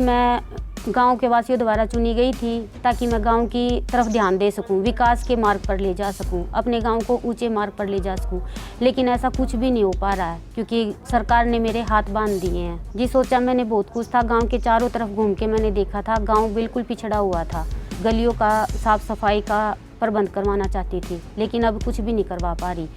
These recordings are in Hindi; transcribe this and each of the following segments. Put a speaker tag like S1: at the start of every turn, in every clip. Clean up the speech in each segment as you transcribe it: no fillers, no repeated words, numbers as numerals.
S1: मैं गांव के वासियों द्वारा चुनी गई थी ताकि मैं गांव की तरफ ध्यान दे सकूं, विकास के मार्ग पर ले जा सकूं, अपने गांव को ऊंचे मार्ग पर ले जा सकूं। लेकिन ऐसा कुछ भी नहीं हो पा रहा है क्योंकि सरकार ने मेरे हाथ बांध दिए हैं। जी सोचा मैंने बहुत कुछ था, गांव के चारों तरफ घूम के मैंने देखा था, गाँव बिल्कुल पिछड़ा हुआ था। गलियों का साफ सफाई का प्रबंध करवाना चाहती थी लेकिन अब कुछ भी नहीं करवा पा रही।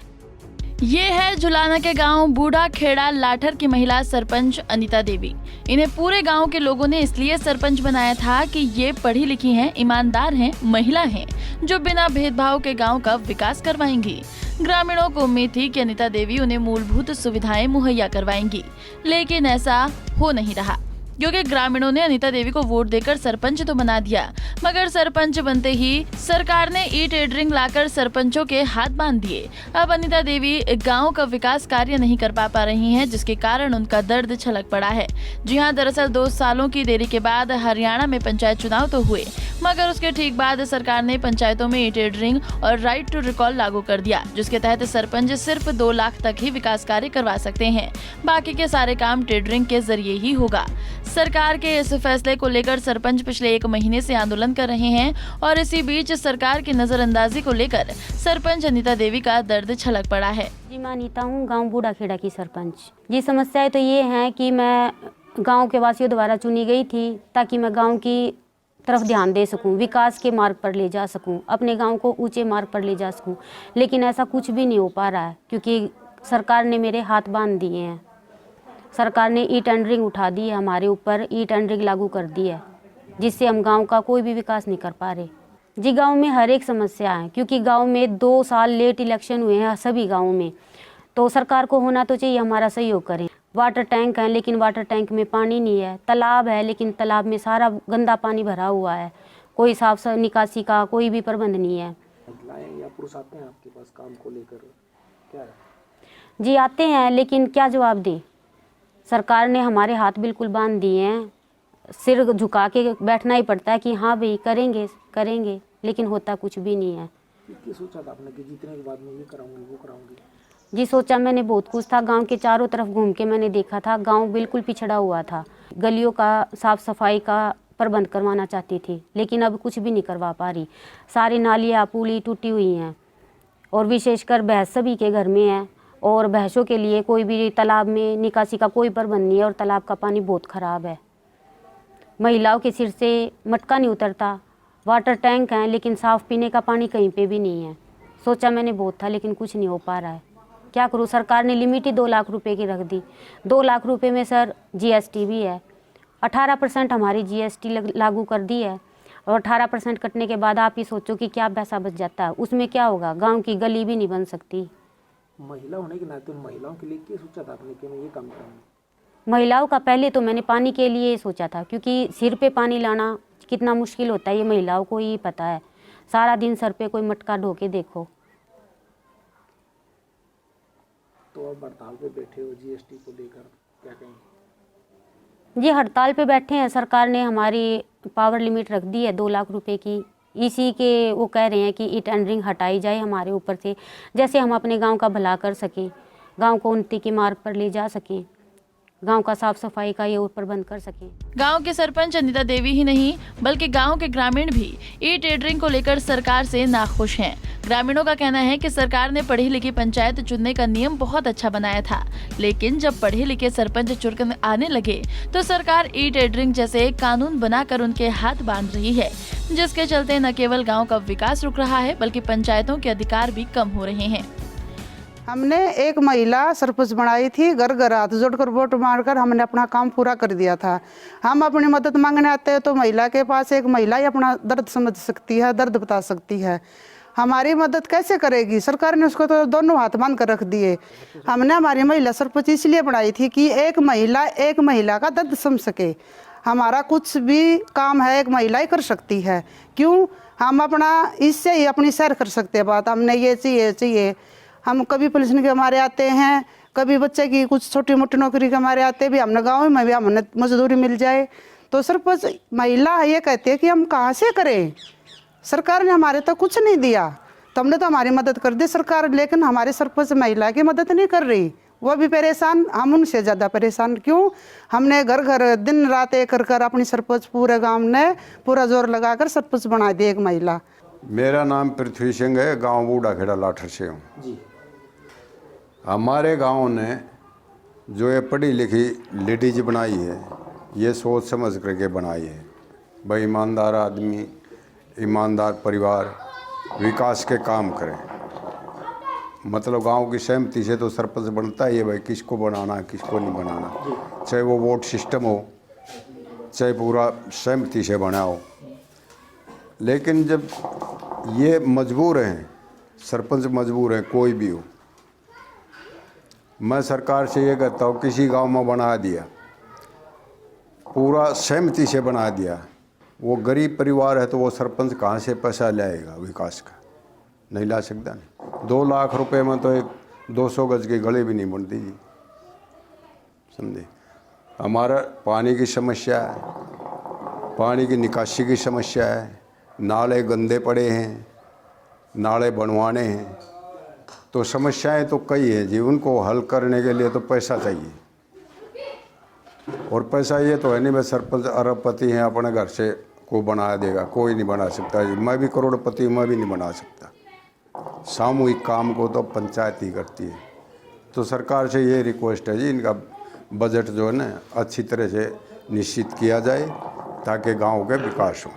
S2: ये है जुलाना के गांव बूढ़ा खेड़ा लाठर की महिला सरपंच अनीता देवी। इन्हें पूरे गांव के लोगों ने इसलिए सरपंच बनाया था कि ये पढ़ी लिखी हैं, ईमानदार हैं, महिला हैं, जो बिना भेदभाव के गांव का विकास करवाएंगी। ग्रामीणों को उम्मीद थी कि अनीता देवी उन्हें मूलभूत सुविधाएं मुहैया करवाएंगी, लेकिन ऐसा हो नहीं रहा क्योंकि ग्रामीणों ने अनीता देवी को वोट देकर सरपंच तो बना दिया, मगर सरपंच बनते ही सरकार ने ई टेंडरिंग लाकर सरपंचों के हाथ बांध दिए। अब अनीता देवी गांव का विकास कार्य नहीं कर पा रही हैं, जिसके कारण उनका दर्द छलक पड़ा है। जी हां, दरअसल 2 सालों की देरी के बाद हरियाणा में पंचायत चुनाव तो हुए, मगर उसके ठीक बाद सरकार ने पंचायतों में ई टेंडरिंग और राइट टू रिकॉल लागू कर दिया, जिसके तहत सरपंच सिर्फ 2 लाख तक ही विकास कार्य करवा सकते हैं। बाकी के सारे काम टेंडरिंग के जरिए ही होगा। सरकार के इस फैसले को लेकर सरपंच पिछले 1 महीने से आंदोलन कर रहे हैं और इसी बीच सरकार की नजरअंदाजी को लेकर सरपंच अनीता देवी का दर्द छलक पड़ा है।
S1: जी मैं अनीता हूँ, गांव बूढ़ा खेड़ा की सरपंच। जी समस्याएं तो ये हैं कि मैं गांव के वासियों द्वारा चुनी गई थी ताकि मैं गांव की तरफ ध्यान दे सकूं, विकास के मार्ग पर ले जा सकूं, अपने गांव को ऊंचे मार्ग पर ले जा सकूं। लेकिन ऐसा कुछ भी नहीं हो पा रहा है क्योंकि सरकार ने मेरे हाथ बांध दिए हैं। सरकार ने ई टेंडरिंग उठा दी है, हमारे ऊपर ई टेंडरिंग लागू कर दी है, जिससे हम गांव का कोई भी विकास नहीं कर पा रहे। जी गांव में हर एक समस्या है क्योंकि गांव में 2 साल लेट इलेक्शन हुए हैं सभी गाँवों में, तो सरकार को होना तो चाहिए हमारा सहयोग करें। वाटर टैंक है लेकिन वाटर टैंक में पानी नहीं है, तालाब है लेकिन तालाब में सारा गंदा पानी भरा हुआ है, कोई साफ निकासी का कोई भी प्रबंध नहीं है।
S3: महिलाएं या पुरुष आते हैं आपके पास काम को लेकर, क्या है?
S1: जी आते हैं लेकिन क्या जवाब दें, सरकार ने हमारे हाथ बिल्कुल बांध दिए हैं, सिर झुका के बैठना ही पड़ता है कि हाँ भाई करेंगे करेंगे, लेकिन होता कुछ भी नहीं है।
S3: क्या सोचा था आपने कि जीतने के बाद मैं ये कराऊंगी वो कराऊंगी?
S1: जी सोचा मैंने बहुत कुछ था, गांव के चारों तरफ घूम के मैंने देखा था, गांव बिल्कुल पिछड़ा हुआ था। गलियों का साफ सफाई का प्रबंध करवाना चाहती थी लेकिन अब कुछ भी नहीं करवा पा रही। सारी नालियाँ पुली टूटी हुई हैं और विशेषकर भैंस सभी के घर में है और भैंसों के लिए कोई भी तालाब में निकासी का कोई प्रबंध नहीं है और तालाब का पानी बहुत ख़राब है। महिलाओं के सिर से मटका नहीं उतरता, वाटर टैंक हैं लेकिन साफ़ पीने का पानी कहीं पे भी नहीं है। सोचा मैंने बहुत था लेकिन कुछ नहीं हो पा रहा है, क्या करूँ। सरकार ने लिमिट ही 2 लाख रुपए की रख दी। 2 लाख रुपए में सर GST भी है, 18% हमारी GST लागू कर दी है और 18% कटने के बाद आप ही सोचो कि क्या पैसा बच जाता है, उसमें क्या होगा। गाँव की गली भी नहीं बन सकती।
S3: महिला होने के नाते महिलाओं के लिए क्या सोचा था आपने कि मैं ये काम करूँगी?
S1: महिलाओं का पहले तो मैंने पानी के लिए सोचा था क्योंकि सिर पे पानी लाना कितना मुश्किल होता है ये महिलाओं को ही पता है। सारा दिन सर पे कोई मटका ढो के देखो।
S3: तो अब हड़ताल पे बैठे हो GST को लेकर, क्या कहेंगे?
S1: जी हड़ताल पे बैठे हैं, सरकार ने हमारी पावर लिमिट रख दी है 2 लाख रुपए की। इसी के वो कह रहे हैं कि ई टेंडरिंग हटाई जाए हमारे ऊपर से, जैसे हम अपने गांव का भला कर सकें, गांव को उन्नति के मार्ग पर ले जा सकें, गांव का साफ सफाई का ये प्रबंध कर सकें।
S2: गांव के सरपंच अनीता देवी ही नहीं बल्कि गांव के ग्रामीण भी ई टेंडरिंग को लेकर सरकार से नाखुश हैं। ग्रामीणों का कहना है कि सरकार ने पढ़ी लिखी पंचायत चुनने का नियम बहुत अच्छा बनाया था, लेकिन जब पढ़े लिखे सरपंच चुनकर आने लगे तो सरकार ई टेंडरिंग जैसे कानून बनाकर उनके हाथ बांध रही है, जिसके चलते न केवल गाँव का विकास रुक रहा है बल्कि पंचायतों के अधिकार भी कम हो रहे हैं।
S4: हमने एक महिला सरपंच बनाई थी, घर घर हाथ जोड़कर वोट मारकर हमने अपना काम पूरा कर दिया था। हम अपनी मदद मांगने आते हैं तो महिला के पास एक महिला ही अपना दर्द समझ सकती है, दर्द बता सकती है। हमारी मदद कैसे करेगी? सरकार ने उसको तो दोनों हाथ बांध कर रख दिए। हमने हमारी महिला सरपंच इसलिए बनाई थी कि एक महिला का दर्द समझ सके। हमारा कुछ भी काम है एक महिला ही कर सकती है, क्यों? हम अपना इससे ही अपनी सैर कर सकते हैं। बात हमने ये चाहिए। हम कभी पुलिस के हमारे आते हैं, कभी बच्चे की कुछ छोटी मोटी नौकरी के हमारे आते भी, हमने गाँव में भी हमने मजदूरी मिल जाए। तो सरपंच महिला ये कहते हैं कि हम कहाँ से करें, सरकार ने हमारे तो कुछ नहीं दिया, तो हमने तो हमारी मदद कर दी सरकार, लेकिन हमारे सरपंच महिला की मदद नहीं कर रही, वो भी परेशान, हम उनसे ज़्यादा परेशान। क्यों? हमने घर घर दिन रात एक कर अपनी सरपंच पूरे गांव ने पूरा जोर लगाकर सरपंच बना दी एक महिला।
S5: मेरा नाम पृथ्वी सिंह है, गांव बूढ़ा खेड़ा लाठर से हूँ
S3: जी।
S5: हमारे गांव ने जो ये पढ़ी लिखी लेडीज बनाई है, ये सोच समझ करके बनाई है भाई ईमानदार आदमी, ईमानदार परिवार विकास के काम करें। मतलब गांव की सहमति से तो सरपंच बनता ही है भाई, किसको बनाना है किसको नहीं बनाना, चाहे वो वोट सिस्टम हो चाहे पूरा सहमति से बना हो। लेकिन जब ये मजबूर हैं, सरपंच मजबूर हैं, कोई भी हो, मैं सरकार से ये कहता हूँ किसी गांव में बना दिया, पूरा सहमति से बना दिया, वो गरीब परिवार है तो वो सरपंच कहाँ से पैसा लाएगा विकास का? नहीं ला सकता। नहीं 2 लाख रुपए में तो एक 200 गज की गली भी नहीं बनती जी, समझे। हमारा पानी की समस्या है, पानी की निकासी की समस्या है, नाले गंदे पड़े हैं, नाले बनवाने हैं, तो समस्याएं तो कई हैं जी। उनको हल करने के लिए तो पैसा चाहिए, और पैसा ये तो है नहीं भाई सरपंच अरबपति हैं अपने घर से को बना देगा, कोई नहीं बना सकता जी। मैं भी करोड़पति, मैं भी नहीं बना सकता। सामूहिक काम को तो पंचायत ही करती है। तो सरकार से ये रिक्वेस्ट है जी, इनका बजट जो है ना अच्छी तरह से निश्चित किया जाए ताकि गांव के विकास हो।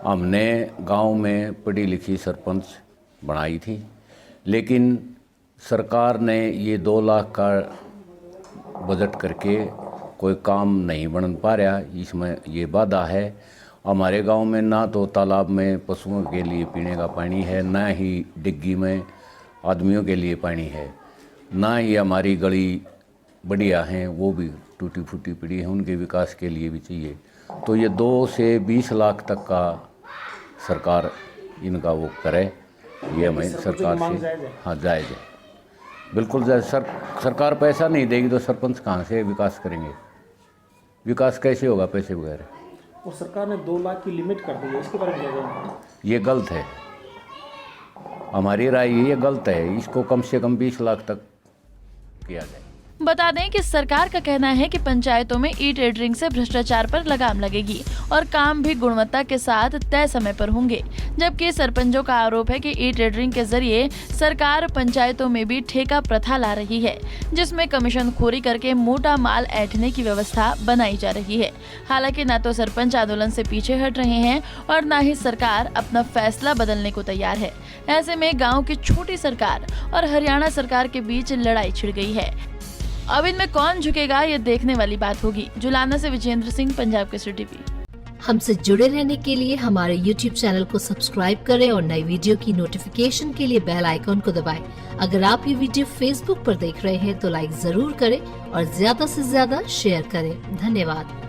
S6: हमने गांव में पढ़ी लिखी सरपंच बनाई थी, लेकिन सरकार ने ये 2 लाख का बजट करके कोई काम नहीं बन पा रहा। इसमें ये बाधा है। हमारे गांव में ना तो तालाब में पशुओं के लिए पीने का पानी है, ना ही डिग्गी में आदमियों के लिए पानी है, ना ही हमारी गली बढ़िया हैं वो भी टूटी फूटी पड़ी है, उनके विकास के लिए भी चाहिए। तो ये 2 से 20 लाख तक का सरकार इनका वो करे, ये हमें सरकार से हाँ जायज़ है, बिल्कुल जायज़। सरकार पैसा नहीं देगी तो सरपंच कहाँ से विकास करेंगे? विकास कैसे होगा पैसे बगैर?
S3: और सरकार ने 2 लाख की लिमिट कर दी है, इसके बारे में क्या कहेंगे?
S6: ये गलत है, हमारी राय ये गलत है। इसको कम से कम 20 लाख तक किया जाए।
S2: बता दें कि सरकार का कहना है कि पंचायतों में ई टेंडरिंग से भ्रष्टाचार पर लगाम लगेगी और काम भी गुणवत्ता के साथ तय समय पर होंगे, जबकि सरपंचों का आरोप है कि ई टेंडरिंग के जरिए सरकार पंचायतों में भी ठेका प्रथा ला रही है, जिसमें कमीशन खोरी करके मोटा माल ऐंठने की व्यवस्था बनाई जा रही है। हालांकि न तो सरपंच आंदोलन से पीछे हट रहे हैं और न ही सरकार अपना फैसला बदलने को तैयार है। ऐसे में गाँव की छोटी सरकार और हरियाणा सरकार के बीच लड़ाई छिड़ गई है। अब इनमें कौन झुकेगा ये देखने वाली बात होगी। जुलाना से विजेंद्र सिंह, पंजाब केसरी टीवी।
S7: हमसे जुड़े रहने के लिए हमारे YouTube चैनल को सब्सक्राइब करें और नई वीडियो की नोटिफिकेशन के लिए बेल आइकॉन को दबाएं। अगर आप ये वीडियो Facebook पर देख रहे हैं तो लाइक जरूर करें और ज्यादा से ज्यादा शेयर करें। धन्यवाद।